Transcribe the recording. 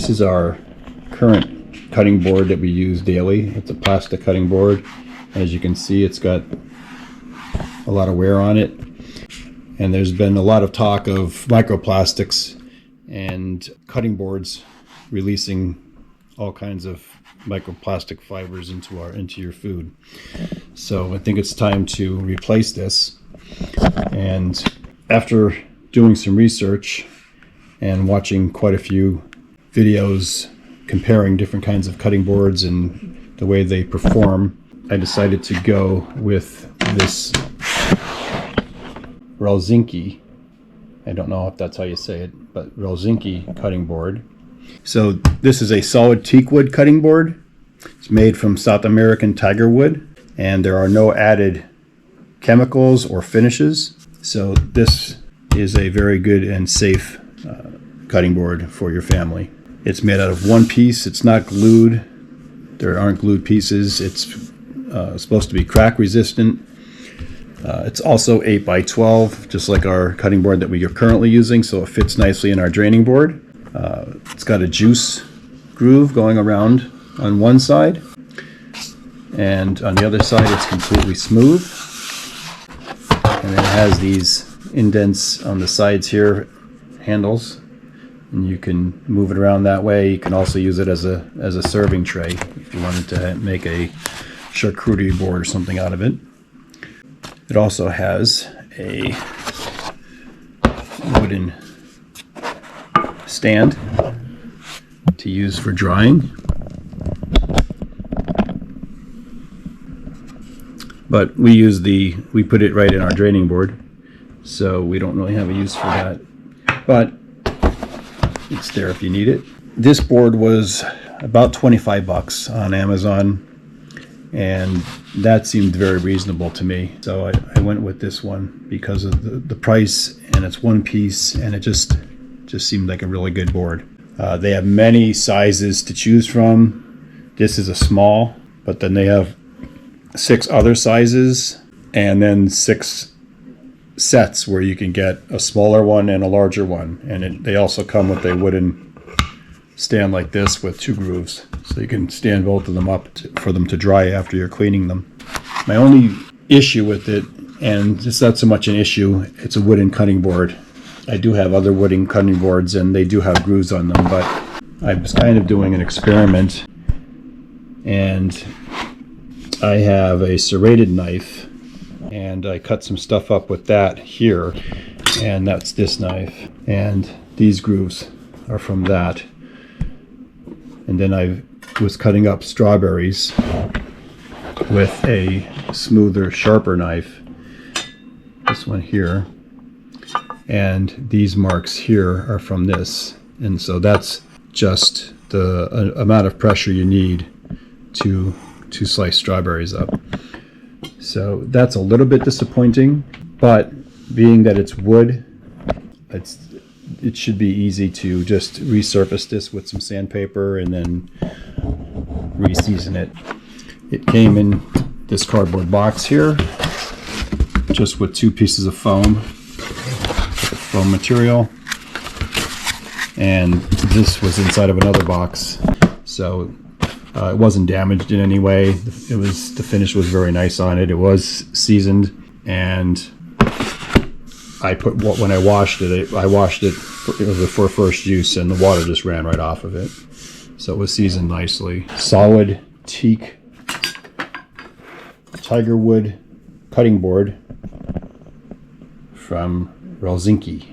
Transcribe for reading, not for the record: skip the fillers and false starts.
This is our current cutting board that we use daily. It's a plastic cutting board. As you can see, it's got a lot of wear on it. And there's been a lot of talk of microplastics and cutting boards releasing all kinds of microplastic fibers into your food. So I think it's time to replace this. And after doing some research and watching quite a few videos comparing different kinds of cutting boards and the way they perform, I decided to go with this Helsinki. I don't know if that's how you say it, but Helsinki cutting board. So this is a solid teak wood cutting board. It's made from South American tiger wood, and there are no added chemicals or finishes. So this is a very good and safe cutting board for your family. It's made out of one piece. It's not glued. There aren't glued pieces. It's supposed to be crack resistant. It's also 8 by 12, just like our cutting board that we are currently using, so it fits nicely in our draining board. It's got a juice groove going around on one side, and on the other side it's completely smooth. And it has these indents on the sides here, handles, and you can move it around that way. You can also use it as a serving tray if you wanted to make a charcuterie board or something out of it. It also has a wooden stand to use for drying. But we put it right in our draining board, so we don't really have a use for that. But it's there if you need it. This board was about 25 bucks on Amazon, and that seemed very reasonable to me. So I went with this one because of the price, and it's one piece, and it just seemed like a really good board. They have many sizes to choose from. This is a small, but then they have 6 other sizes, and then 6 sets where you can get a smaller one and a larger one. And they also come with a wooden stand like this with 2 grooves, so you can stand both of them up for them to dry after you're cleaning them. My only issue with it, and it's not so much an issue, it's a wooden cutting board. I do have other wooden cutting boards, and they do have grooves on them, but I was kind of doing an experiment, and I have a serrated knife, and I cut some stuff up with that here, and that's this knife, and these grooves are from that. And then I was cutting up strawberries with a smoother, sharper knife, this one here, and these marks here are from this. And so that's just the amount of pressure you need to slice strawberries up. So that's a little bit disappointing, but being that it's wood, it should be easy to just resurface this with some sandpaper and then re-season it. It came in this cardboard box here, just with 2 pieces of foam material, and this was inside of another box, so it wasn't damaged in any way. The finish was very nice on it. It was seasoned, and when I washed it for first use, and the water just ran right off of it. So it was seasoned nicely. Solid teak tiger wood cutting board from Helsinki.